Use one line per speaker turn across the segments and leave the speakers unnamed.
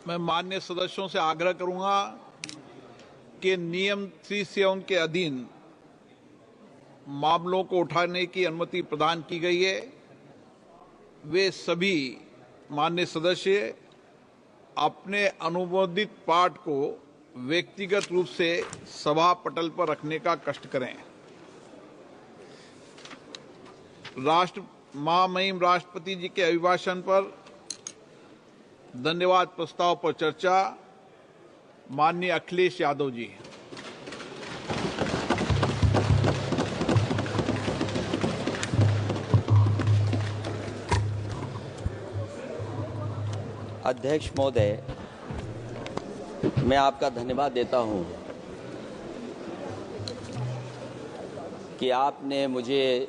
मैं माननीय सदस्यों से आग्रह करूंगा कि नियम 371 के अधीन मामलों को उठाने की अनुमति प्रदान की गई है। वे सभी माननीय सदस्य अपने अनुमोदित पाठ को व्यक्तिगत रूप से सभा पटल पर रखने का कष्ट करें। महामहिम राष्ट्रपति जी के अभिभाषण पर धन्यवाद प्रस्ताव पर चर्चा। माननीय अखिलेश यादव जी।
अध्यक्ष महोदय, मैं आपका धन्यवाद देता हूं कि आपने मुझे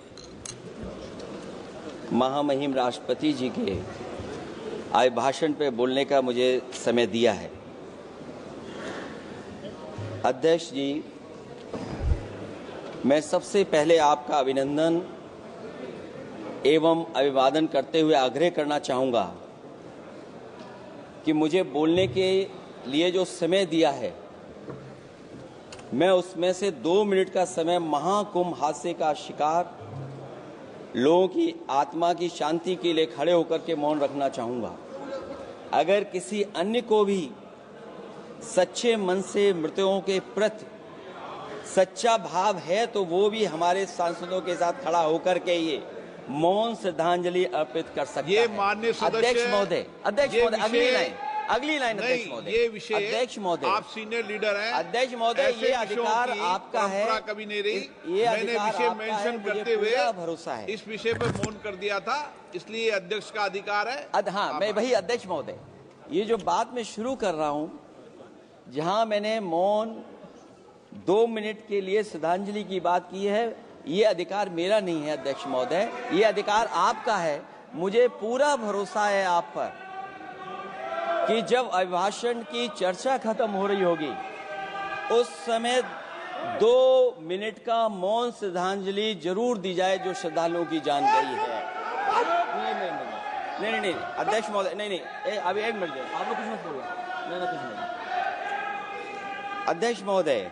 महामहिम राष्ट्रपति जी के अभिभाषण पे बोलने का मुझे समय दिया है। अध्यक्ष जी, मैं सबसे पहले आपका अभिनंदन एवं अभिवादन करते हुए आग्रह करना चाहूँगा कि मुझे बोलने के लिए जो समय दिया है, मैं उसमें से 2 मिनट का समय महाकुंभ हादसे का शिकार लोगों की आत्मा की शांति के लिए खड़े होकर के मौन रखना चाहूँगा। अगर किसी अन्य को भी सच्चे मन से मृतकों के प्रति सच्चा भाव है तो वो भी हमारे सांसदों के साथ खड़ा होकर के ये मौन श्रद्धांजलि अर्पित कर सकता है।
ये माननीय सदस्य
अध्यक्ष महोदय, अगली लाइन अध्यक्ष महोदय,
ये विषय
अध्यक्ष महोदय,
आप सीनियर लीडर हैं।
अध्यक्ष महोदय, ये अधिकार आपका है।
कभी नहीं रही।
ये
मैंने विषय मेंशन करते हुए
भरोसा है
इस विषय पर मौन कर दिया था, इसलिए अध्यक्ष का अधिकार है।
हाँ, मैं वही अध्यक्ष महोदय, ये जो बात मैं शुरू कर रहा हूं, जहां मैंने मौन 2 मिनट के लिए श्रद्धांजलि की बात की है, ये अधिकार मेरा नहीं है अध्यक्ष महोदय, ये अधिकार आपका है। मुझे पूरा भरोसा है आप पर कि जब अभिभाषण की चर्चा खत्म हो रही होगी उस समय 2 मिनट का मौन श्रद्धांजलि जरूर दी जाए जो श्रद्धालुओं की जान गई है। नहीं अध्यक्ष महोदय, नहीं अभी 1 मिनट आप लोग कुछ मत बोलो। नहीं कुछ नहीं। अध्यक्ष महोदय,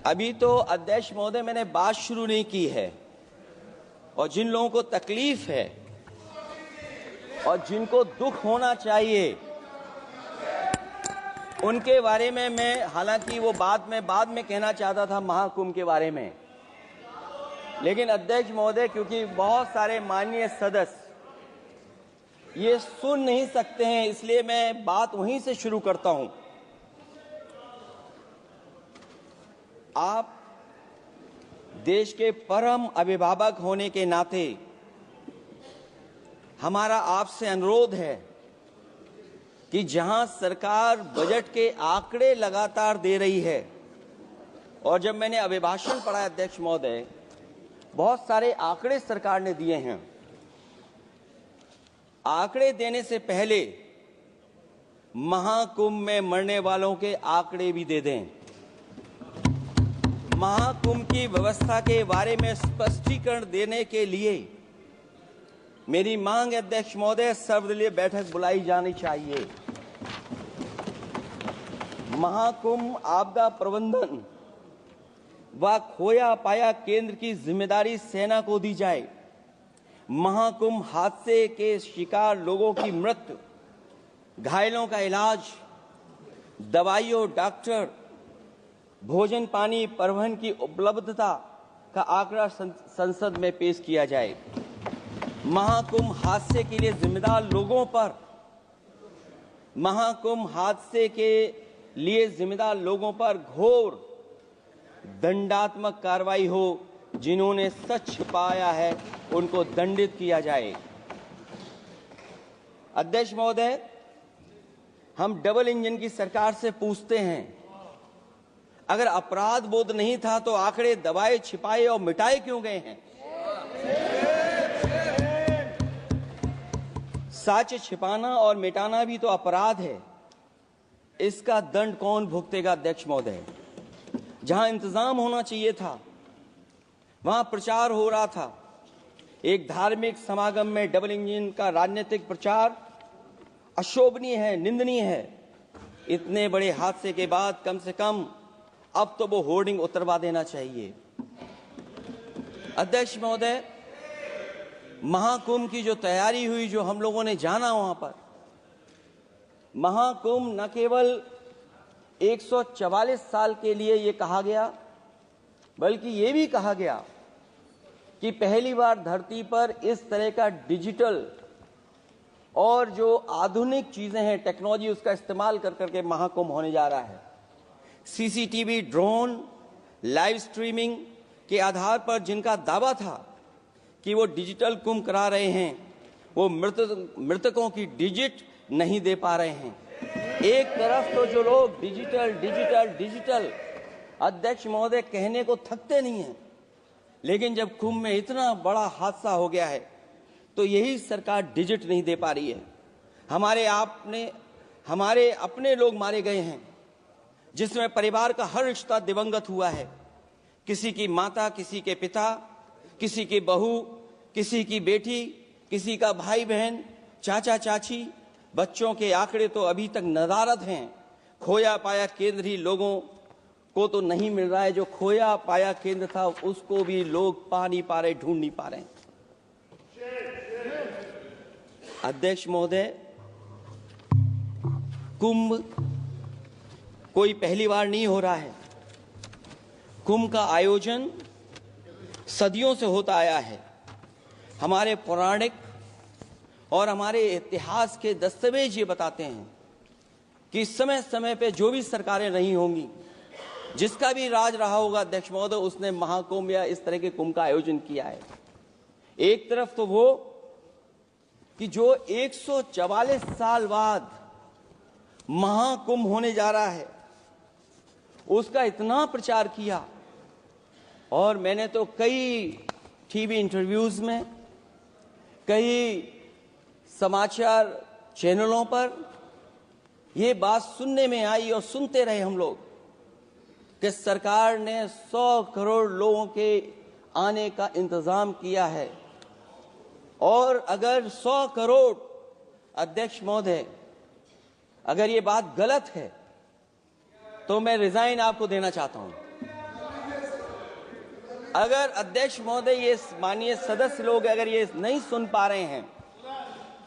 अभी तो अध्यक्ष महोदय मैंने बात शुरू नहीं की है, और जिन लोगों को तकलीफ है और जिनको दुख होना चाहिए उनके बारे में मैं, हालांकि वो बात मैं बाद में कहना चाहता था महाकुंभ के बारे में, लेकिन अध्यक्ष महोदय क्योंकि बहुत सारे माननीय सदस्य ये सुन नहीं सकते हैं, इसलिए मैं बात वहीं से शुरू करता हूं। आप देश के परम अभिभावक होने के नाते हमारा आपसे अनुरोध है कि जहां सरकार बजट के आंकड़े लगातार दे रही है, और जब मैंने अभिभाषण पढ़ा अध्यक्ष महोदय, बहुत सारे आंकड़े सरकार ने दिए हैं। आंकड़े देने से पहले महाकुंभ में मरने वालों के आंकड़े भी दे दें। महाकुंभ की व्यवस्था के बारे में स्पष्टीकरण देने के लिए मेरी मांग अध्यक्ष महोदय, सर्वदलीय बैठक बुलाई जानी चाहिए। महाकुंभ आपदा प्रबंधन व खोया पाया केंद्र की जिम्मेदारी सेना को दी जाए। महाकुंभ हादसे के शिकार लोगों की मृत्यु, घायलों का इलाज, दवाइयों, डॉक्टर, भोजन पानी, परिवहन की उपलब्धता का आंकड़ा संसद में पेश किया जाए। महाकुंभ हादसे के लिए जिम्मेदार लोगों पर, महाकुंभ हादसे के लिए जिम्मेदार लोगों पर घोर दंडात्मक कार्रवाई हो। जिन्होंने सच छिपाया है उनको दंडित किया जाए। अध्यक्ष महोदय, हम डबल इंजन की सरकार से पूछते हैं, अगर अपराध बोध नहीं था तो आंकड़े दबाए, छिपाए और मिटाए क्यों गए हैं? सच छिपाना और मिटाना भी तो अपराध है। इसका दंड कौन भुगतेगा अध्यक्ष महोदय? जहां इंतजाम होना चाहिए था, वहां प्रचार हो रहा था, एक धार्मिक समागम में डबल इंजन का राजनीतिक प्रचार अशोभनीय है, निंदनीय है। इतने बड़े हादसे के बाद कम से कम अब तो वो होर्डिंग उतरवा देना चाहिए। अध्यक्ष महोदय, महाकुंभ की जो तैयारी हुई, जो हम लोगों ने जाना वहां पर, महाकुंभ न केवल 144 साल के लिए ये कहा गया, बल्कि ये भी कहा गया कि पहली बार धरती पर इस तरह का डिजिटल और जो आधुनिक चीजें हैं, टेक्नोलॉजी, उसका इस्तेमाल कर करके महाकुंभ होने जा रहा है। सीसीटीवी, ड्रोन, लाइव स्ट्रीमिंग के आधार पर जिनका दावा था कि वो डिजिटल कुंभ करा रहे हैं, वो मृतकों की डिजिट नहीं दे पा रहे हैं। एक तरफ तो जो लोग डिजिटल डिजिटल डिजिटल अध्यक्ष महोदय कहने को थकते नहीं हैं, लेकिन जब कुंभ में इतना बड़ा हादसा हो गया है तो यही सरकार डिजिट नहीं दे पा रही है। हमारे अपने लोग मारे गए हैं, जिसमें परिवार का हर रिश्ता दिवंगत हुआ है। किसी की माता, किसी के पिता, किसी की बहू, किसी की बेटी, किसी का भाई बहन, चाचा चाची। बच्चों के आंकड़े तो अभी तक नदारद हैं। खोया पाया केंद्र ही लोगों को तो नहीं मिल रहा है। जो खोया पाया केंद्र था उसको भी लोग पा नहीं पा रहे, ढूंढ नहीं पा रहे। अध्यक्ष महोदय, कुंभ कोई पहली बार नहीं हो रहा है। कुंभ का आयोजन सदियों से होता आया है। हमारे पौराणिक और हमारे इतिहास के दस्तावेज ये बताते हैं कि समय समय पे जो भी सरकारें रही होंगी, जिसका भी राज रहा होगा अध्यक्ष महोदय, उसने महाकुंभ या इस तरह के कुंभ का आयोजन किया है। एक तरफ तो वो कि जो 144 साल बाद महाकुंभ होने जा रहा है, उसका इतना प्रचार किया। और मैंने तो कई टीवी इंटरव्यूज में, कई समाचार चैनलों पर यह बात सुनने में आई और सुनते रहे हम लोग कि सरकार ने 100 करोड़ लोगों के आने का इंतजाम किया है। और अगर 100 करोड़, अध्यक्ष महोदय, अगर ये बात गलत है तो मैं रिजाइन आपको देना चाहता हूं। अगर अध्यक्ष महोदय, ये माननीय सदस्य लोग अगर ये नहीं सुन पा रहे हैं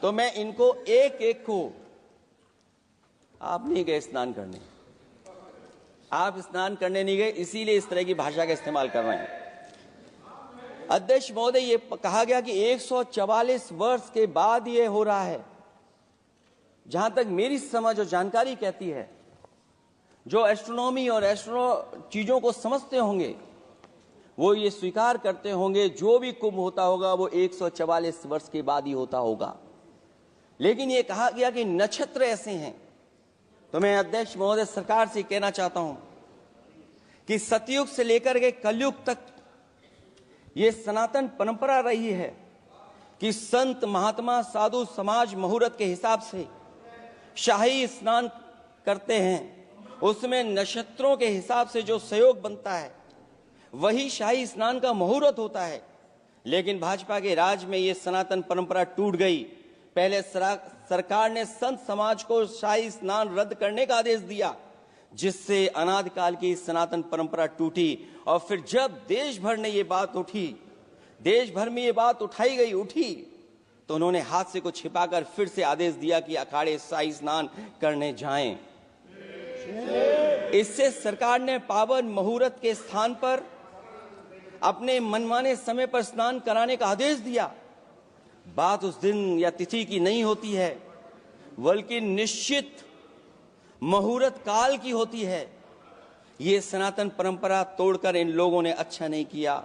तो मैं इनको एक एक को, आप नहीं गए स्नान करने, आप स्नान करने नहीं गए, इसीलिए इस तरह की भाषा का इस्तेमाल कर रहे हैं। अध्यक्ष महोदय, ये कहा गया कि 144 वर्ष के बाद ये हो रहा है। जहां तक मेरी समझ और जानकारी कहती है, जो एस्ट्रोनॉमी और एस्ट्रो चीजों को समझते होंगे वो ये स्वीकार करते होंगे, जो भी कुंभ होता होगा वो 144 वर्ष के बाद ही होता होगा। लेकिन ये कहा गया कि नक्षत्र ऐसे हैं। तो मैं अध्यक्ष महोदय सरकार से कहना चाहता हूं कि सतयुग से लेकर के कलयुग तक ये सनातन परंपरा रही है कि संत, महात्मा, साधु समाज मुहूर्त के हिसाब से शाही स्नान करते हैं। उसमें नक्षत्रों के हिसाब से जो सहयोग बनता है वही शाही स्नान का मुहूर्त होता है। लेकिन भाजपा के राज में ये सनातन परंपरा टूट गई। पहले सरकार ने संत समाज को शाही स्नान रद्द करने का आदेश दिया, जिससे अनादिकाल की सनातन परंपरा टूटी। और फिर जब देश भर में ये बात उठी, तो उन्होंने हादसे को छिपाकर फिर से आदेश दिया कि अखाड़े शाही स्नान करने जाएं। इससे सरकार ने पावन मुहूर्त के स्थान पर अपने मनमाने समय पर स्नान कराने का आदेश दिया। बात उस दिन या तिथि की नहीं होती है, बल्कि निश्चित मुहूर्त काल की होती है। ये सनातन परंपरा तोड़कर इन लोगों ने अच्छा नहीं किया।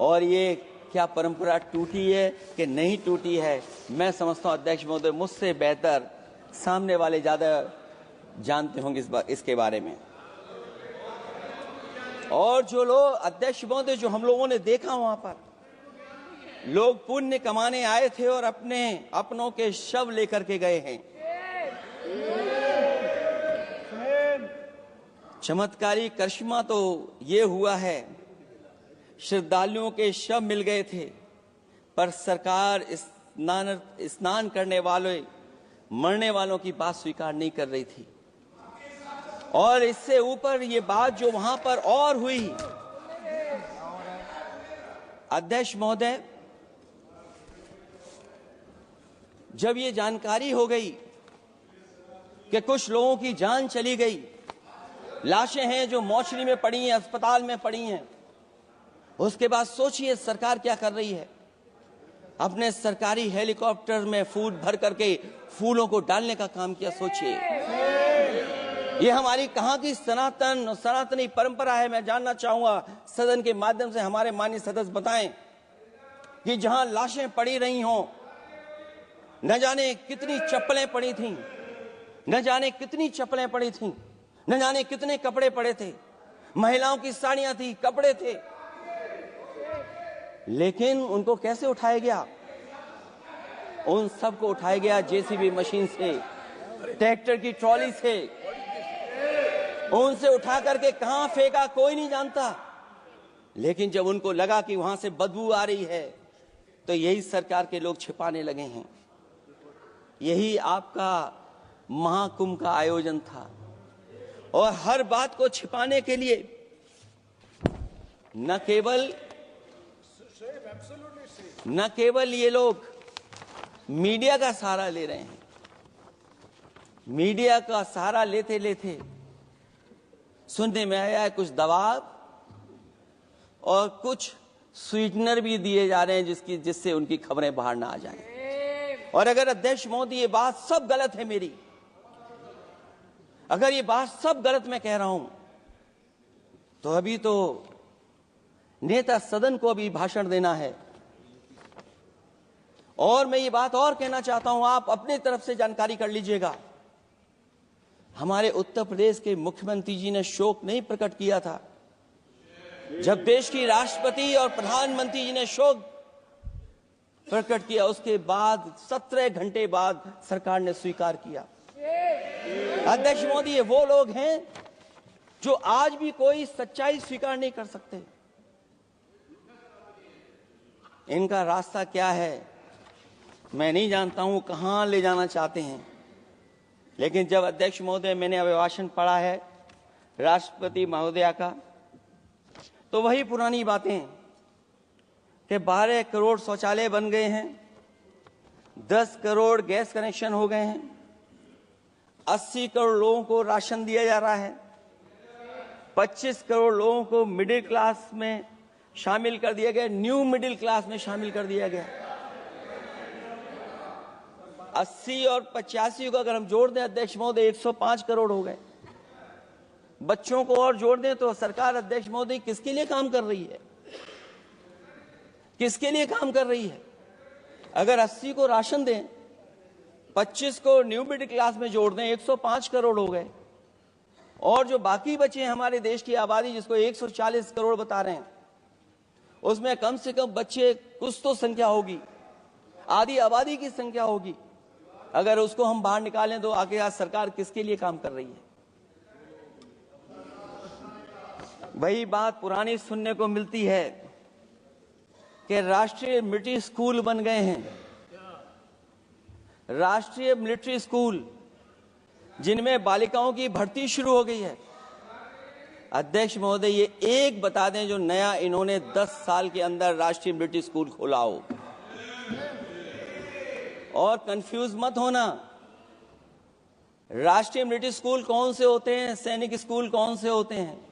और ये क्या परंपरा टूटी है कि नहीं टूटी है, मैं समझता हूं अध्यक्ष महोदय मुझसे बेहतर सामने वाले ज्यादा जानते होंगे इसके बारे में। और जो लोग, अध्यक्ष महोदय, जो हम लोगों ने देखा वहां पर लोग पुण्य कमाने आए थे और अपनों के शव लेकर के गए हैं। चमत्कारी करिश्मा तो ये हुआ है श्रद्धालुओं के शव मिल गए थे, पर सरकार स्नान करने वाले मरने वालों की बात स्वीकार नहीं कर रही थी। और इससे ऊपर ये बात जो वहां पर और हुई, अध्यक्ष महोदय, जब ये जानकारी हो गई कि कुछ लोगों की जान चली गई, लाशें हैं जो मोर्चरी में पड़ी हैं, अस्पताल में पड़ी हैं, उसके बाद सोचिए सरकार क्या कर रही है। अपने सरकारी हेलीकॉप्टर में फूल भर करके फूलों को डालने का काम किया। सोचिए, ये हमारी कहां की सनातनी परंपरा है। मैं जानना चाहूंगा सदन के माध्यम से हमारे माननीय सदस्य बताएं कि जहां लाशें पड़ी रही हों, न जाने कितनी चप्पलें पड़ी थीं, न जाने कितनी चप्पलें पड़ी थीं, न जाने कितने कपड़े पड़े थे, महिलाओं की साड़ियां थी, कपड़े थे, लेकिन उनको कैसे उठाया गया? उन सबको उठाया गया जेसीबी मशीन से, ट्रैक्टर की ट्रॉली से। उनसे उठा करके कहां फेंका कोई नहीं जानता, लेकिन जब उनको लगा कि वहां से बदबू आ रही है, तो यही सरकार के लोग छिपाने लगे हैं। यही आपका महाकुंभ का आयोजन था। और हर बात को छिपाने के लिए न केवल ये लोग मीडिया का सहारा ले रहे हैं, मीडिया का सहारा लेते लेते सुनने में आया है कुछ दबाव और कुछ स्वीटनर भी दिए जा रहे हैं जिससे उनकी खबरें बाहर ना आ जाएं। और अगर अध्यक्ष मोदी ये बात सब गलत है मेरी, अगर ये बात सब गलत मैं कह रहा हूं, तो अभी तो नेता सदन को अभी भाषण देना है। और मैं ये बात और कहना चाहता हूं, आप अपने तरफ से जानकारी कर लीजिएगा। हमारे उत्तर प्रदेश के मुख्यमंत्री जी ने शोक नहीं प्रकट किया था। जब देश की राष्ट्रपति और प्रधानमंत्री जी ने शोक प्रकट किया, उसके बाद 17 घंटे बाद सरकार ने स्वीकार किया। अध्यक्ष मोदी, ये वो लोग हैं जो आज भी कोई सच्चाई स्वीकार नहीं कर सकते। इनका रास्ता क्या है मैं नहीं जानता हूं, कहां ले जाना चाहते हैं। लेकिन जब अध्यक्ष महोदय मैंने अभिभाषण पढ़ा है राष्ट्रपति महोदया का, तो वही पुरानी बातें कि 12 करोड़ शौचालय बन गए हैं, 10 करोड़ गैस कनेक्शन हो गए हैं, 80 करोड़ लोगों को राशन दिया जा रहा है, 25 करोड़ लोगों को मिडिल क्लास में शामिल कर दिया गया, न्यू मिडिल क्लास में शामिल कर दिया गया। 80 और 85 को अगर हम जोड़ दें अध्यक्ष महोदय, 105 करोड़ हो गए। बच्चों को और जोड़ दें तो सरकार अध्यक्ष महोदय किसके लिए काम कर रही है? किसके लिए काम कर रही है? अगर 80 को राशन दें, 25 को न्यू मिडिल क्लास में जोड़ दें, 105 करोड़ हो गए। और जो बाकी बचे हैं हमारे देश की आबादी, जिसको 140 करोड़ बता रहे हैं, उसमें कम से कम बच्चे कुछ तो संख्या होगी, आधी आबादी की संख्या होगी। अगर उसको हम बाहर निकालें तो आगे आज सरकार किसके लिए काम कर रही है? वही बात पुरानी सुनने को मिलती है कि राष्ट्रीय मिलिट्री स्कूल बन गए हैं, राष्ट्रीय मिलिट्री स्कूल जिनमें बालिकाओं की भर्ती शुरू हो गई है। अध्यक्ष महोदय, ये एक बता दें जो नया इन्होंने 10 साल के अंदर राष्ट्रीय मिलिट्री स्कूल खोला हो। और कंफ्यूज मत होना, राष्ट्रीय मिलिट्री स्कूल कौन से होते हैं, सैनिक स्कूल कौन से होते हैं,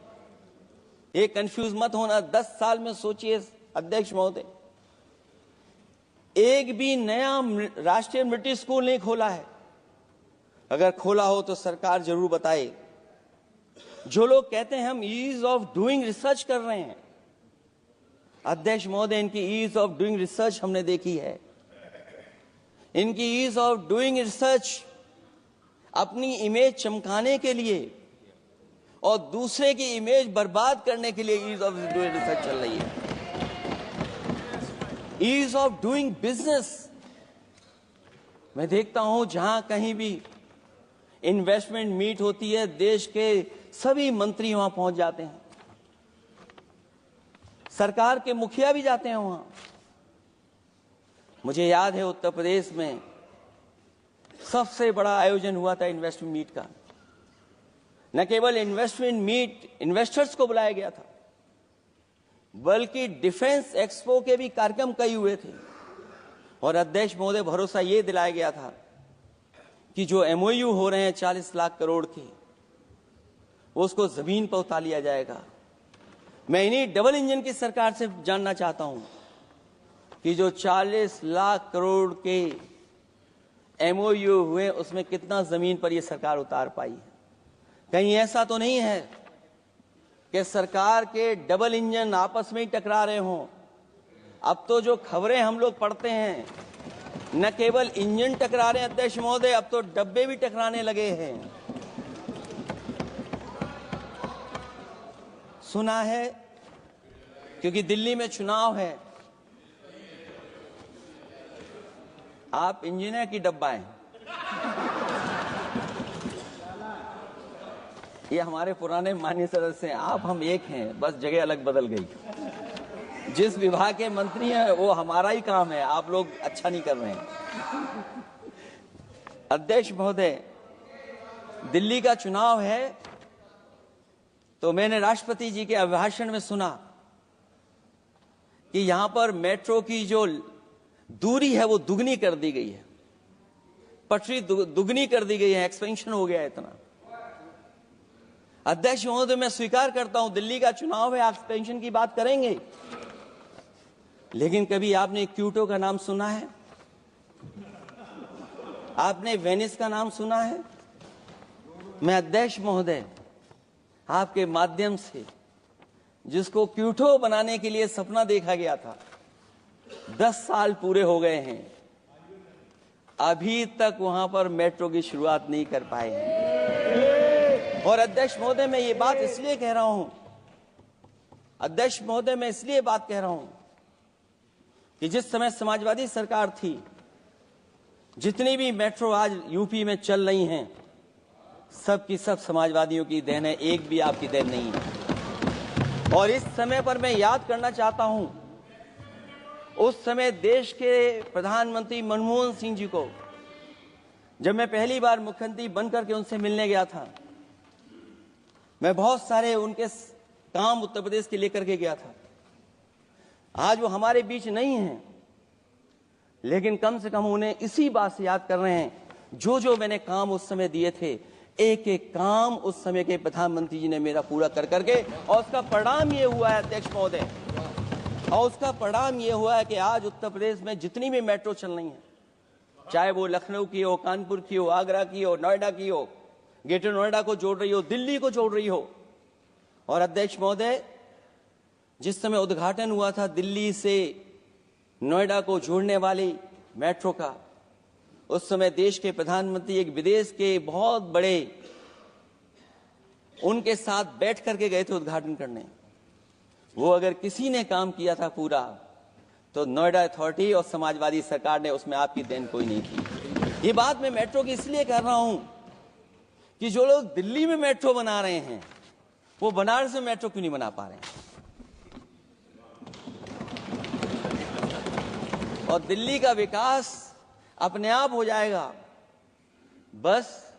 ये कंफ्यूज मत होना। 10 साल में सोचिए अध्यक्ष महोदय, एक भी नया राष्ट्रीय मिलिट्री स्कूल नहीं खोला है। अगर खोला हो तो सरकार जरूर बताए। जो लोग कहते हैं हम ईज ऑफ डूइंग रिसर्च कर रहे हैं, अध्यक्ष महोदय, इनकी ईज ऑफ डूइंग रिसर्च हमने देखी है। इनकी ईज ऑफ डूइंग रिसर्च अपनी इमेज चमकाने के लिए और दूसरे की इमेज बर्बाद करने के लिए ईज ऑफ डूइंग रिसर्च चल रही है। ईज ऑफ डूइंग बिजनेस, मैं देखता हूं जहां कहीं भी इन्वेस्टमेंट मीट होती है, देश के सभी मंत्री वहां पहुंच जाते हैं, सरकार के मुखिया भी जाते हैं वहां। मुझे याद है उत्तर प्रदेश में सबसे बड़ा आयोजन हुआ था इन्वेस्टमेंट मीट का। न केवल इन्वेस्टमेंट मीट इन्वेस्टर्स को बुलाया गया था, बल्कि डिफेंस एक्सपो के भी कार्यक्रम कई हुए थे। और अध्यक्ष महोदय, भरोसा ये दिलाया गया था कि जो एमओयू हो रहे हैं 40 लाख करोड़ के, उसको जमीन पर उतार लिया जाएगा। मैं इन्हीं डबल इंजन की सरकार से जानना चाहता हूं कि जो 40 लाख करोड़ के एमओयू हुए, उसमें कितना जमीन पर यह सरकार उतार पाई है। कहीं ऐसा तो नहीं है कि सरकार के डबल इंजन आपस में ही टकरा रहे हों। अब तो जो खबरें हम लोग पढ़ते हैं, न केवल इंजन टकरा रहे हैं अध्यक्ष महोदय, अब तो डब्बे भी टकराने लगे हैं। सुना है क्योंकि दिल्ली में चुनाव है, आप इंजीनियर की डब्बा हैं। ये हमारे पुराने माननीय सदस्य हैं, आप हम एक हैं, बस जगह अलग बदल गई। जिस विभाग के मंत्री हैं वो हमारा ही काम है, आप लोग अच्छा नहीं कर रहे हैं। अध्यक्ष महोदय, दिल्ली का चुनाव है तो मैंने राष्ट्रपति जी के अभिभाषण में सुना कि यहां पर मेट्रो की जो दूरी है वो दुगनी कर दी गई है, पटरी दुगनी कर दी गई है, एक्सपेंशन हो गया है इतना। अध्यक्ष महोदय, मैं स्वीकार करता हूं दिल्ली का चुनाव है, एक्सपेंशन की बात करेंगे, लेकिन कभी आपने क्यूटो का नाम सुना है? आपने वेनिस का नाम सुना है? मैं अध्यक्ष महोदय आपके माध्यम से, जिसको क्यूटो बनाने के लिए सपना देखा गया था, 10 साल पूरे हो गए हैं, अभी तक वहां पर मेट्रो की शुरुआत नहीं कर पाए हैं। और अध्यक्ष महोदय, मैं ये बात इसलिए कह रहा हूं, अध्यक्ष महोदय मैं इसलिए बात कह रहा हूं कि जिस समय समाजवादी सरकार थी, जितनी भी मेट्रो आज यूपी में चल रही हैं, सब की सब समाजवादियों की देन है, एक भी आपकी देन नहीं है। और इस समय पर मैं याद करना चाहता हूं, उस समय देश के प्रधानमंत्री मनमोहन सिंह जी को जब मैं पहली बार मुख्यमंत्री बनकर के उनसे मिलने गया था, मैं बहुत सारे उनके काम उत्तर प्रदेश के लेकर के गया था। आज वो हमारे बीच नहीं हैं, लेकिन कम से कम उन्हें इसी बात से याद कर रहे हैं, जो जो मैंने काम उस समय दिए थे, एक एक काम उस समय के प्रधानमंत्री जी ने मेरा पूरा कर करके, और उसका परिणाम ये हुआ है अध्यक्ष महोदय, और उसका परिणाम ये हुआ है कि आज उत्तर प्रदेश में जितनी भी मेट्रो चल रही है, चाहे वो लखनऊ की हो, कानपुर की हो, आगरा की हो, नोएडा की हो, ग्रेटर नोएडा को जोड़ रही हो, दिल्ली को जोड़ रही हो। और अध्यक्ष महोदय, जिस समय उद्घाटन हुआ था दिल्ली से नोएडा को जोड़ने वाली मेट्रो का, उस समय देश के प्रधानमंत्री एक विदेश के बहुत बड़े उनके साथ बैठ करके गए थे उद्घाटन करने। वो अगर किसी ने काम किया था पूरा, तो नोएडा अथॉरिटी और समाजवादी सरकार ने, उसमें आपकी देन कोई नहीं थी। ये बात मैं मेट्रो की इसलिए कर रहा हूं कि जो लोग दिल्ली में मेट्रो बना रहे हैं, वो बनारस में मेट्रो क्यों नहीं बना पा रहे हैं? और दिल्ली का विकास अपने आप हो जाएगा, बस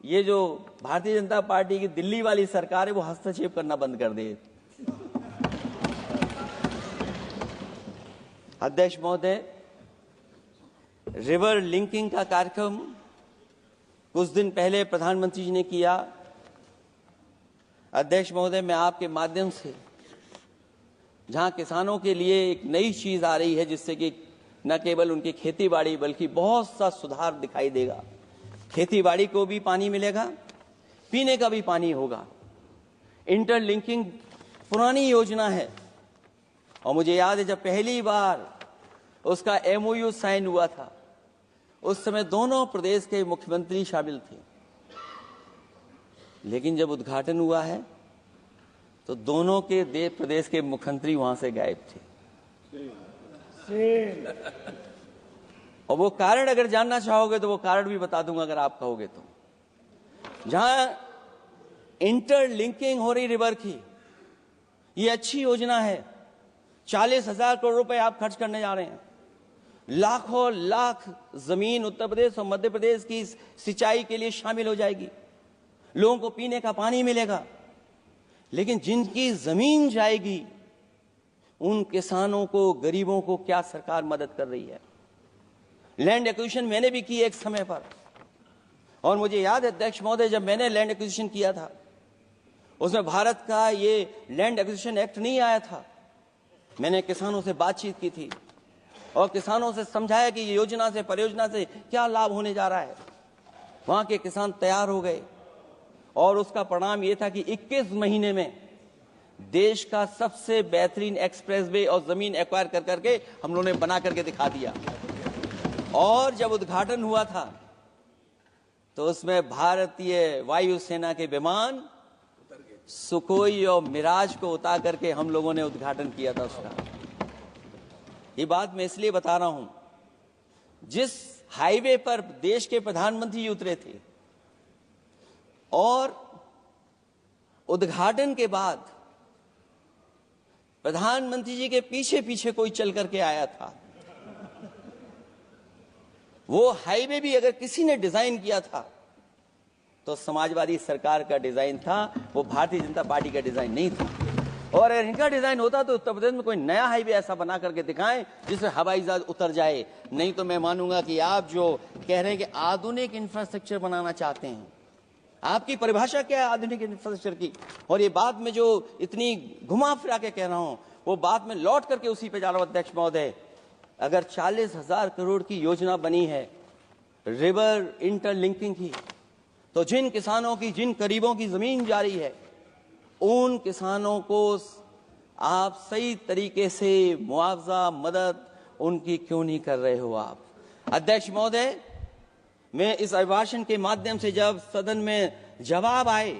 ये जो भारतीय जनता पार्टी की दिल्ली वाली सरकार है वो हस्तक्षेप करना बंद कर दे। अध्यक्ष महोदय, रिवर लिंकिंग का कार्यक्रम कुछ दिन पहले प्रधानमंत्री जी ने किया। अध्यक्ष महोदय, मैं आपके माध्यम से, जहां किसानों के लिए एक नई चीज आ रही है, जिससे कि न केवल उनकी खेती बाड़ी बल्कि बहुत सा सुधार दिखाई देगा। खेती बाड़ी को भी पानी मिलेगा, पीने का भी पानी होगा। इंटरलिंकिंग पुरानी योजना है, और मुझे याद है जब पहली बार उसका एमओयू साइन हुआ था, उस समय दोनों प्रदेश के मुख्यमंत्री शामिल थे, लेकिन जब उद्घाटन हुआ है तो दोनों के प्रदेश के मुख्यमंत्री वहां से गायब थे। और वो कारण अगर जानना चाहोगे तो वो कारण भी बता दूंगा अगर आप कहोगे तो। जहां इंटरलिंकिंग हो रही रिवर की, ये अच्छी योजना है, 40,000 करोड़ रुपए आप खर्च करने जा रहे हैं। लाखों लाख जमीन उत्तर प्रदेश और मध्य प्रदेश की सिंचाई के लिए शामिल हो जाएगी, लोगों को पीने का पानी मिलेगा। लेकिन जिनकी जमीन जाएगी उन किसानों को, गरीबों को क्या सरकार मदद कर रही है? लैंड एक्विजिशन मैंने भी की एक समय पर, और मुझे याद है अध्यक्ष महोदय, जब मैंने लैंड एक्विजिशन किया था उसमें भारत का ये लैंड एक्विजिशन एक्ट नहीं आया था। मैंने किसानों से बातचीत की थी और किसानों से समझाया कि ये योजना से, परियोजना से क्या लाभ होने जा रहा है। वहां के किसान तैयार हो गए और उसका परिणाम ये था कि 21 महीने में देश का सबसे बेहतरीन एक्सप्रेसवे और जमीन एक्वायर कर करके हम लोगों ने बना करके दिखा दिया। और जब उद्घाटन हुआ था तो उसमें भारतीय वायुसेना के विमान सुखोई और मिराज को उतार करके हम लोगों ने उद्घाटन किया था उसका। ये बात मैं इसलिए बता रहा हूं, जिस हाईवे पर देश के प्रधानमंत्री उतरे थे और उद्घाटन के बाद प्रधानमंत्री जी के पीछे पीछे कोई चल करके आया था, वो हाईवे भी अगर किसी ने डिजाइन किया था तो समाजवादी सरकार का डिजाइन था, वो भारतीय जनता पार्टी का डिजाइन नहीं था। और अगर इनका डिजाइन होता तो उत्तर प्रदेश में कोई नया हाईवे ऐसा बना करके दिखाएं जिसमें हवाई जहाज उतर जाए। नहीं तो मैं मानूंगा कि आप जो कह रहे हैं कि आधुनिक इंफ्रास्ट्रक्चर बनाना चाहते हैं, आपकी परिभाषा क्या है आधुनिक इंफ्रास्ट्रक्चर की? और ये बात में जो इतनी घुमा फिरा के कह रहा हूं, वो बात में लौट करके उसी पे जा रहा हूं अध्यक्ष महोदय। अगर 40,000 करोड़ की योजना बनी है रिवर इंटरलिंकिंग की, तो जिन किसानों की, जिन गरीबों की जमीन जा रही है, उन किसानों को आप सही तरीके से मुआवजा, मदद उनकी क्यों नहीं कर रहे हो आप? अध्यक्ष महोदय, मैं इस अभिभाषण के माध्यम से जब सदन में जवाब आए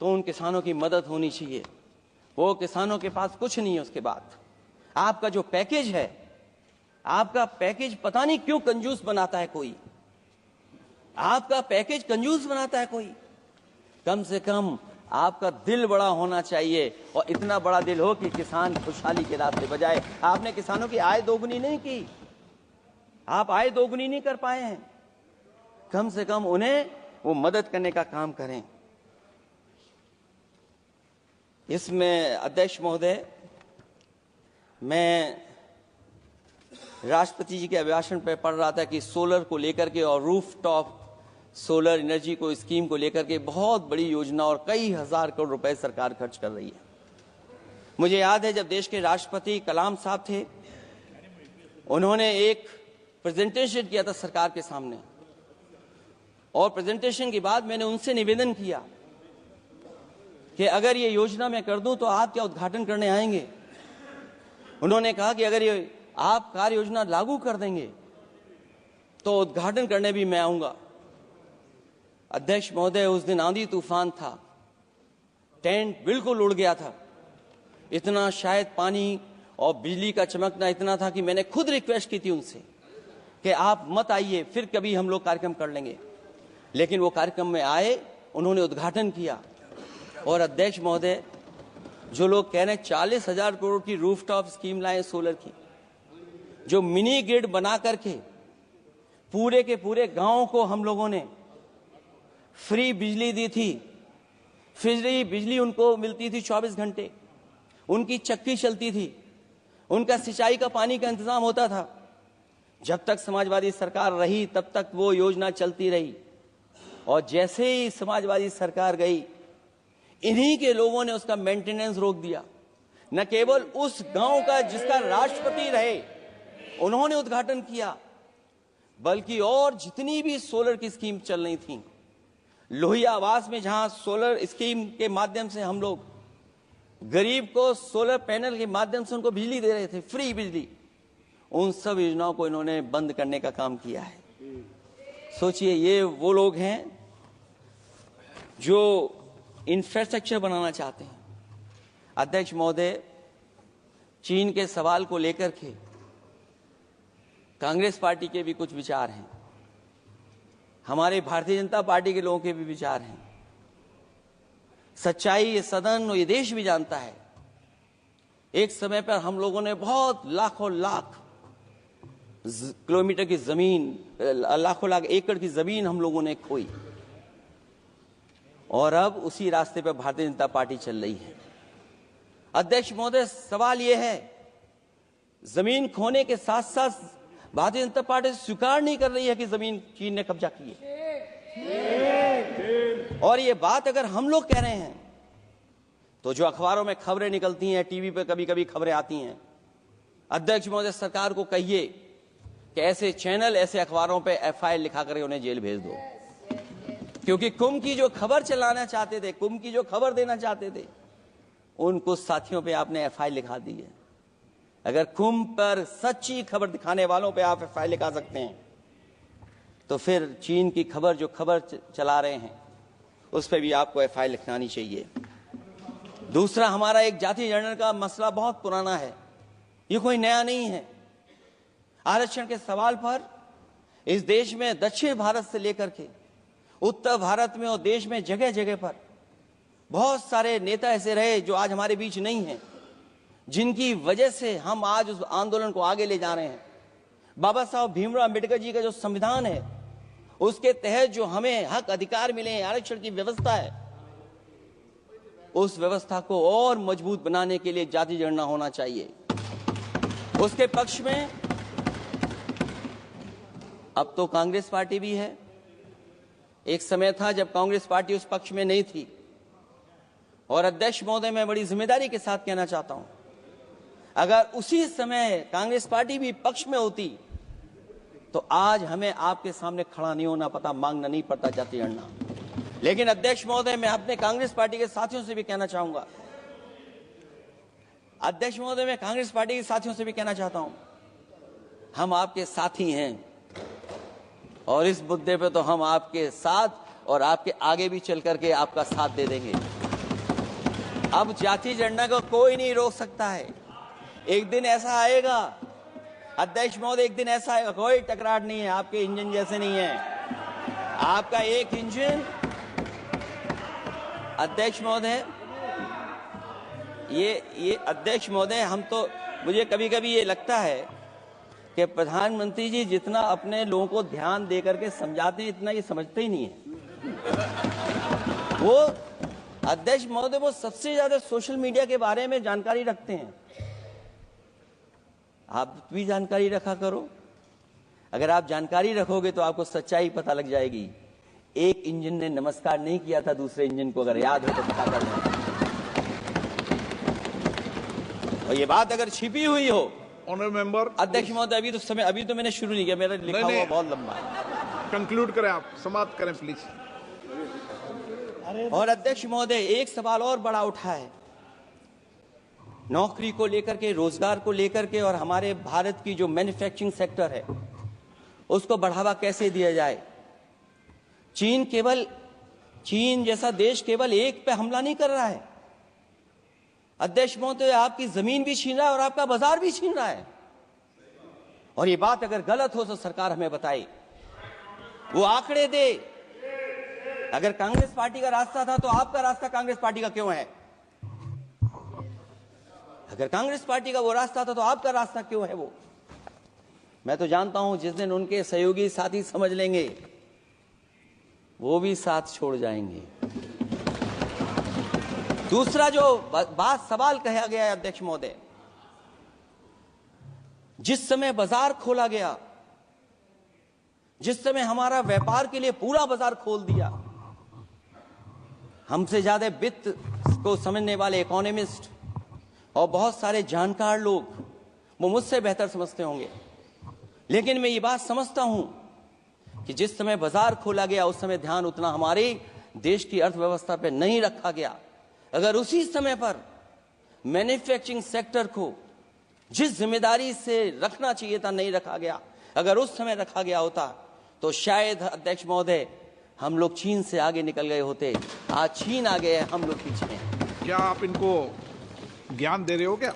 तो उन किसानों की मदद होनी चाहिए। वो किसानों के पास कुछ नहीं है। उसके बाद आपका जो पैकेज है, आपका पैकेज पता नहीं क्यों कंजूस बनाता है कोई, आपका पैकेज कंजूस बनाता है कोई। कम से कम आपका दिल बड़ा होना चाहिए, और इतना बड़ा दिल हो कि किसान खुशहाली के रास्ते बजाए। आपने किसानों की आय दोगुनी नहीं की, आप आय दोगुनी नहीं कर पाए हैं। कम से कम उन्हें वो मदद करने का काम करें। इसमें अध्यक्ष महोदय, मैं राष्ट्रपति जी के अभिभाषण पर पढ़ रहा था कि सोलर को लेकर के और रूफटॉप सोलर एनर्जी को, स्कीम को लेकर के बहुत बड़ी योजना और कई हजार करोड़ रुपए सरकार खर्च कर रही है। मुझे याद है जब देश के राष्ट्रपति कलाम साहब थे, उन्होंने एक प्रेजेंटेशन किया था सरकार के सामने, और प्रेजेंटेशन के बाद मैंने उनसे निवेदन किया कि अगर ये योजना मैं कर दूं तो आप क्या उद्घाटन करने आएंगे? उन्होंने कहा कि अगर ये आप कार्य योजना लागू कर देंगे तो उद्घाटन करने भी मैं आऊंगा। अध्यक्ष महोदय, उस दिन आंधी तूफान था, टेंट बिल्कुल उड़ गया था, इतना शायद पानी और बिजली का चमकना इतना था कि मैंने खुद रिक्वेस्ट की थी उनसे कि आप मत आइए, फिर कभी हम लोग कार्यक्रम कर लेंगे। लेकिन वो कार्यक्रम में आए, उन्होंने उद्घाटन किया। और अध्यक्ष महोदय, जो लोग कह रहे हैं 40,000 करोड़ की रूफटॉप स्कीम लाए सोलर की, जो मिनी ग्रिड बना करके पूरे के पूरे गांव को हम लोगों ने फ्री बिजली दी थी। फ्री बिजली उनको मिलती थी 24 घंटे, उनकी चक्की चलती थी, उनका सिंचाई का पानी का इंतजाम होता था। जब तक समाजवादी सरकार रही तब तक वो योजना चलती रही, और जैसे ही समाजवादी सरकार गई, इन्हीं के लोगों ने उसका मेंटेनेंस रोक दिया। न केवल उस गांव का जिसका राष्ट्रपति रहे उन्होंने उद्घाटन किया, बल्कि और जितनी भी सोलर की स्कीम चल रही थी, लोहिया आवास में जहां सोलर स्कीम के माध्यम से हम लोग गरीब को सोलर पैनल के माध्यम से उनको बिजली दे रहे थे, फ्री बिजली, उन सब योजनाओं को इन्होंने बंद करने का काम किया है। सोचिए, ये वो लोग हैं जो इंफ्रास्ट्रक्चर बनाना चाहते हैं। अध्यक्ष महोदय, चीन के सवाल को लेकर के कांग्रेस पार्टी के भी कुछ विचार हैं, हमारे भारतीय जनता पार्टी के लोगों के भी विचार हैं। सच्चाई ये सदन और ये देश भी जानता है एक समय पर हम लोगों ने बहुत लाखों लाख किलोमीटर की जमीन, लाखों लाख एकड़ की जमीन हम लोगों ने खोई, और अब उसी रास्ते पर भारतीय जनता पार्टी चल रही है। अध्यक्ष महोदय, सवाल यह है, जमीन खोने के साथ साथ भारतीय जनता पार्टी स्वीकार नहीं कर रही है कि जमीन चीन ने कब्जा की है। और ये बात अगर हम लोग कह रहे हैं तो जो अखबारों में खबरें निकलती हैं, टीवी पे कभी कभी खबरें आती हैं, अध्यक्ष महोदय सरकार को कहिए कि ऐसे चैनल, ऐसे अखबारों पे एफआईआर लिखा कर उन्हें जेल भेज दो, क्योंकि कुंभ की जो खबर चलाना चाहते थे, कुंभ की जो खबर देना चाहते थे, उन कुछ साथियों पे आपने एफआईआर लिखा दी है। अगर कुंभ पर सच्ची खबर दिखाने वालों पे आप एफआईआर लिखा सकते हैं, तो फिर चीन की खबर, जो खबर चला रहे हैं, उस पर भी आपको एफआईआर लिखानी चाहिए। दूसरा, हमारा एक जाति जनगणना का मसला बहुत पुराना है, ये कोई नया नहीं है। आरक्षण के सवाल पर इस देश में दक्षिण भारत से लेकर के उत्तर भारत में और देश में जगह जगह पर बहुत सारे नेता ऐसे रहे जो आज हमारे बीच नहीं हैं, जिनकी वजह से हम आज उस आंदोलन को आगे ले जा रहे हैं। बाबा साहब भीमराव अम्बेडकर जी का जो संविधान है, उसके तहत जो हमें हक अधिकार मिले हैं, आरक्षण की व्यवस्था है, उस व्यवस्था को और मजबूत बनाने के लिए जाति जनगणना होना चाहिए। उसके पक्ष में अब तो कांग्रेस पार्टी भी है। एक समय था जब कांग्रेस पार्टी उस पक्ष में नहीं थी, और अध्यक्ष महोदय, मैं बड़ी जिम्मेदारी के साथ कहना चाहता हूं, अगर उसी समय कांग्रेस पार्टी भी पक्ष में होती तो आज हमें आपके सामने खड़ा नहीं होना पता, मांगना नहीं पड़ता जाति जनगणना। लेकिन अध्यक्ष महोदय, मैं अपने कांग्रेस पार्टी के साथियों से भी कहना चाहूंगा, अध्यक्ष महोदय, मैं कांग्रेस पार्टी के साथियों से भी कहना चाहता हूं, हम आपके साथी हैं, और इस मुद्दे पे तो हम आपके साथ और आपके आगे भी चल करके आपका साथ दे देंगे। अब जाति जनगणना को कोई नहीं रोक सकता है। एक दिन ऐसा आएगा अध्यक्ष महोदय, एक दिन ऐसा आएगा, कोई टकरार नहीं है, आपके इंजन जैसे नहीं है। आपका एक इंजन, अध्यक्ष महोदय, ये अध्यक्ष महोदय, हम तो, मुझे कभी कभी ये लगता है कि प्रधानमंत्री जी जितना अपने लोगों को ध्यान दे करके समझाते हैं, इतना ये समझते ही नहीं है। वो अध्यक्ष महोदय, वो सबसे ज्यादा सोशल मीडिया के बारे में जानकारी रखते हैं। आप भी जानकारी रखा करो। अगर आप जानकारी रखोगे तो आपको सच्चाई पता लग जाएगी। एक इंजन ने नमस्कार नहीं किया था दूसरे इंजन को, अगर याद हो तो पता कर लें। और ये बात अगर छिपी हुई हो,
ऑनरेबल मेंबर,
अध्यक्ष महोदय, अभी तो मैंने शुरू नहीं किया, मेरा लिखा हुआ बहुत लंबा है।
कंक्लूड करें, आप समाप्त करें प्लीज।
और अध्यक्ष महोदय, एक सवाल और बड़ा उठा है, नौकरी को लेकर के, रोजगार को लेकर के, और हमारे भारत की जो मैन्युफैक्चरिंग सेक्टर है उसको बढ़ावा कैसे दिया जाए। चीन जैसा देश केवल एक पे हमला नहीं कर रहा है अध्यक्ष महोदय, आपकी जमीन भी छीन रहा है और आपका बाजार भी छीन रहा है। और ये बात अगर गलत हो तो सरकार हमें बताए, वो आंकड़े दे। अगर कांग्रेस पार्टी का रास्ता था तो आपका रास्ता कांग्रेस पार्टी का क्यों है? अगर कांग्रेस पार्टी का वो रास्ता था तो आपका रास्ता क्यों है? वो मैं तो जानता हूं जिस दिन उनके सहयोगी साथी समझ लेंगे, वो भी साथ छोड़ जाएंगे। दूसरा जो सवाल कहा गया है अध्यक्ष महोदय, जिस समय बाजार खोला गया, जिस समय हमारा व्यापार के लिए पूरा बाजार खोल दिया, हमसे ज्यादा वित्त को समझने वाले इकोनॉमिस्ट और बहुत सारे जानकार लोग, वो मुझसे बेहतर समझते होंगे, लेकिन मैं ये बात समझता हूं कि जिस समय बाजार खोला गया उस समय ध्यान उतना हमारे देश की अर्थव्यवस्था पर नहीं रखा गया। अगर उसी समय पर मैन्युफैक्चरिंग सेक्टर को जिस जिम्मेदारी से रखना चाहिए था नहीं रखा गया, अगर उस समय रखा गया होता तो शायद अध्यक्ष महोदय हम लोग चीन से आगे निकल गए होते। आज चीन आ गए, हम लोग पीछे हैं।
क्या आप इनको ज्ञान दे रहे हो क्या?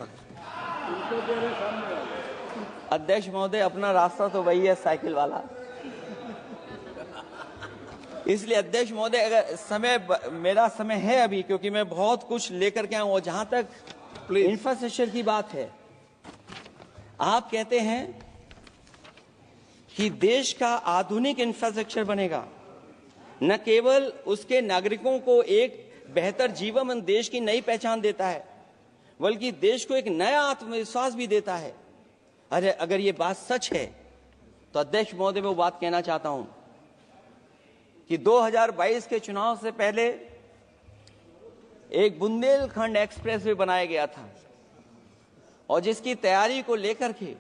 अध्यक्ष महोदय, अपना रास्ता तो वही है, साइकिल वाला। इसलिए अध्यक्ष महोदय, अगर मेरा समय है अभी, क्योंकि मैं बहुत कुछ लेकर के आऊं, और जहां तक
प्लीज।
इंफ्रास्ट्रक्चर की बात है। आप कहते हैं कि देश का आधुनिक इंफ्रास्ट्रक्चर बनेगा, न केवल उसके नागरिकों को एक बेहतर जीवन देश की नई पहचान देता है, बल्कि देश को एक नया आत्मविश्वास भी देता है। अरे अगर ये बात सच है तो अध्यक्ष महोदय मैं वो बात कहना चाहता हूं कि 2022 के चुनाव से पहले एक बुंदेलखंड एक्सप्रेसवे बनाया गया था और जिसकी तैयारी को लेकर के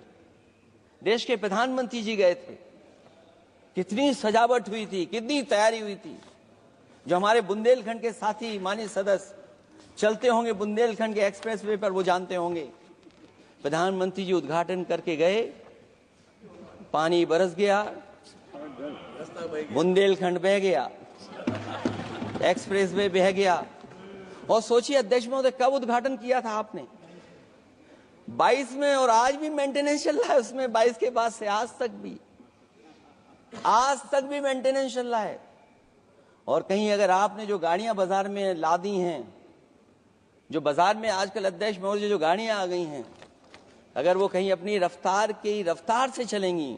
देश के प्रधानमंत्री जी गए थे। कितनी सजावट हुई थी, कितनी तैयारी हुई थी। जो हमारे बुंदेलखंड के साथी माननीय सदस्य चलते होंगे बुंदेलखंड के एक्सप्रेसवे पर, वो जानते होंगे। प्रधानमंत्री जी उद्घाटन करके गए, पानी बरस गया, बुंदेलखंड बह गया, एक्सप्रेसवे बह गया। और सोचिए अध्यक्ष महोदय, कब उद्घाटन किया था आपने? 22 में, और आज भी मेंटेनेंस चल रहा है उसमें। 22 के बाद से आज तक भी मेंटेनेंस चल रहा है। और कहीं अगर आपने जो गाड़ियां बाजार में ला दी हैं, जो बाजार में आजकल अध्यक्ष महोदय जो गाड़ियां आ गई हैं, अगर वो कहीं अपनी रफ्तार से चलेंगी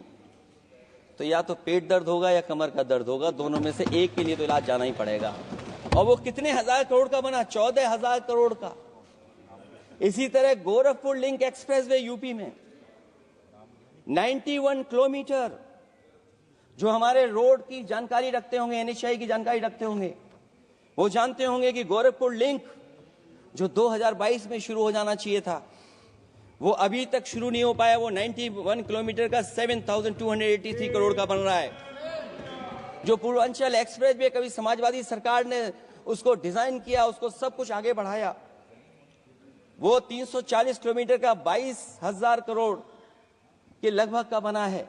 तो या तो पेट दर्द होगा या कमर का दर्द होगा, दोनों में से एक के लिए तो इलाज जाना ही पड़ेगा। और वो कितने हजार करोड़ का बना? 14,000 करोड़ का। इसी तरह गोरखपुर लिंक एक्सप्रेसवे यूपी में 91 किलोमीटर। जो हमारे रोड की जानकारी रखते होंगे, एनएचआई की जानकारी रखते होंगे, वो जानते होंगे कि गोरखपुर लिंक जो 2022 में शुरू हो जाना चाहिए था, वो अभी तक शुरू नहीं हो पाया। वो 91 किलोमीटर का 7,283 करोड़ का बन रहा है। जो पूर्वांचल एक्सप्रेस वे, कभी समाजवादी सरकार ने उसको डिजाइन किया, उसको सब कुछ आगे बढ़ाया, वो 340 किलोमीटर का 22,000 करोड़ के लगभग का बना है।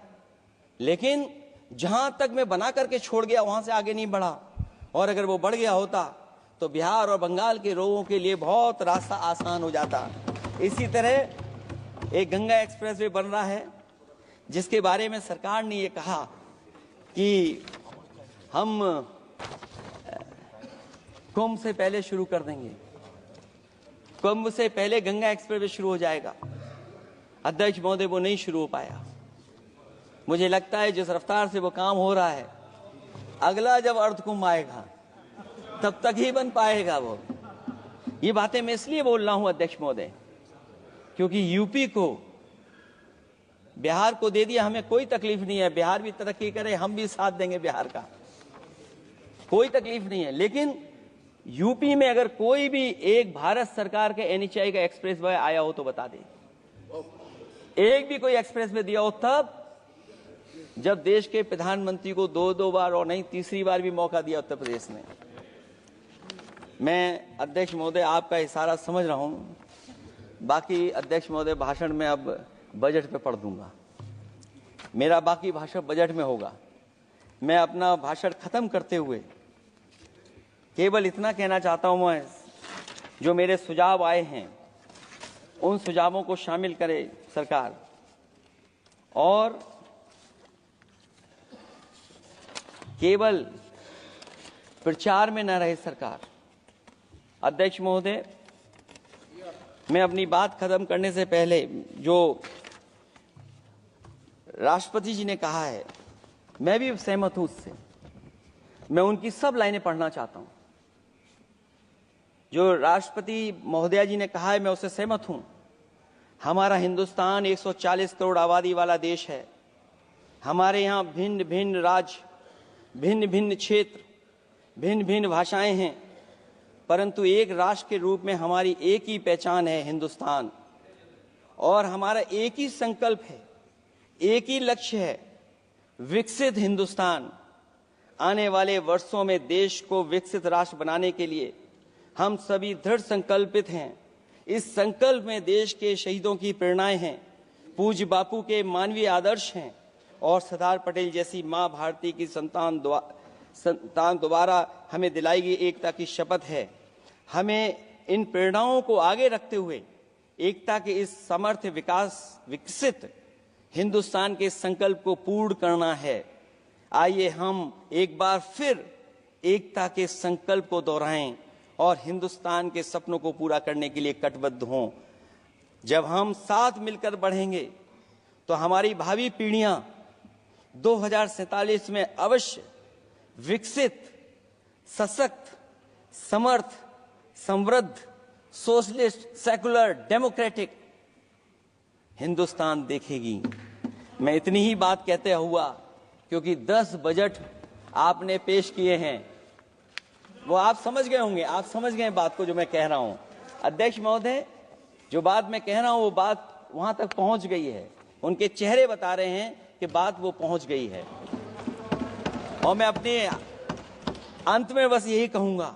लेकिन जहां तक मैं बना करके छोड़ गया वहां से आगे नहीं बढ़ा। और अगर वो बढ़ गया होता तो बिहार और बंगाल के लोगों के लिए बहुत रास्ता आसान हो जाता। इसी तरह एक गंगा एक्सप्रेसवे बन रहा है, जिसके बारे में सरकार ने ये कहा कि हम कुंभ से पहले शुरू कर देंगे, कुंभ से पहले गंगा एक्सप्रेसवे शुरू हो जाएगा। अध्यक्ष महोदय, वो नहीं शुरू हो पाया। मुझे लगता है जिस रफ्तार से वो काम हो रहा है, अगला जब अर्ध कुंभ आएगा तब तक ही बन पाएगा वो। ये बातें मैं इसलिए बोल रहा हूं अध्यक्ष महोदय, क्योंकि यूपी को, बिहार को दे दिया, हमें कोई तकलीफ नहीं है। बिहार भी तरक्की करे, हम भी साथ देंगे बिहार का, कोई तकलीफ नहीं है। लेकिन यूपी में अगर कोई भी एक भारत सरकार के एनएचआई का एक्सप्रेसवे आया हो तो बता दे। एक भी कोई एक्सप्रेसवे दिया हो तब, जब देश के प्रधानमंत्री को 2 बार और नहीं तीसरी बार भी मौका दिया उत्तर प्रदेश ने। मैं अध्यक्ष महोदय आपका इशारा समझ रहा हूं। बाकी अध्यक्ष महोदय भाषण में अब बजट पे पढ़ दूंगा, मेरा बाकी भाषण बजट में होगा। मैं अपना भाषण खत्म करते हुए केवल इतना कहना चाहता हूं, मैं जो मेरे सुझाव आए हैं उन सुझावों को शामिल करे सरकार, और केवल प्रचार में न रहे सरकार। अध्यक्ष महोदय, मैं अपनी बात खत्म करने से पहले जो राष्ट्रपति जी ने कहा है, मैं भी सहमत हूं उससे। मैं उनकी सब लाइनें पढ़ना चाहता हूं। जो राष्ट्रपति महोदया जी ने कहा है, मैं उससे सहमत हूं। हमारा हिंदुस्तान 140 करोड़ आबादी वाला देश है। हमारे यहाँ भिन्न भिन्न राज्य, भिन्न भिन्न क्षेत्र, भिन्न भिन्न भाषाएं हैं, परंतु एक राष्ट्र के रूप में हमारी एक ही पहचान है, हिंदुस्तान। और हमारा एक ही संकल्प है, एक ही लक्ष्य है, विकसित हिंदुस्तान। आने वाले वर्षों में देश को विकसित राष्ट्र बनाने के लिए हम सभी दृढ़ संकल्पित हैं। इस संकल्प में देश के शहीदों की प्रेरणाएं हैं, पूज्य बापू के मानवीय आदर्श हैं, और सरदार पटेल जैसी मां भारती की संतान द्वारा हमें दिलाई गई एकता की शपथ है। हमें इन प्रेरणाओं को आगे रखते हुए एकता के इस समर्थ विकसित हिंदुस्तान के संकल्प को पूर्ण करना है। आइए हम एक बार फिर एकता के संकल्प को दोहराएं और हिंदुस्तान के सपनों को पूरा करने के लिए कटिबद्ध हों। जब हम साथ मिलकर बढ़ेंगे तो हमारी भावी पीढ़ियां 2047 में अवश्य विकसित, सशक्त, समर्थ, समृद्ध, सोशलिस्ट, सेकुलर, डेमोक्रेटिक हिंदुस्तान देखेगी। मैं इतनी ही बात कहते हुआ, क्योंकि 10 बजट आपने पेश किए हैं, वो आप समझ गए होंगे, आप समझ गए बात को जो मैं कह रहा हूं। अध्यक्ष महोदय, जो बात मैं कह रहा हूं वो बात वहां तक पहुंच गई है, उनके चेहरे बता रहे हैं कि बात वो पहुंच गई है। और मैं अपने अंत में बस यही कहूंगा,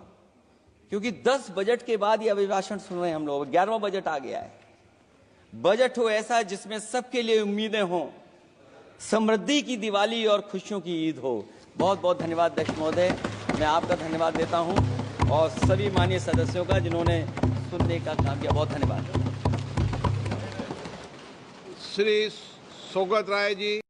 क्योंकि 10 बजट के बाद ये अभिभाषण सुन रहे हैं हम लोग, 11वां बजट आ गया है। बजट हो ऐसा जिसमें सबके लिए उम्मीदें हों, समृद्धि की दिवाली और खुशियों की ईद हो। बहुत बहुत धन्यवाद अध्यक्ष महोदय, मैं आपका धन्यवाद देता हूं और सभी माननीय सदस्यों का जिन्होंने सुनने का काम किया। बहुत धन्यवाद।
श्री सौगत राय जी।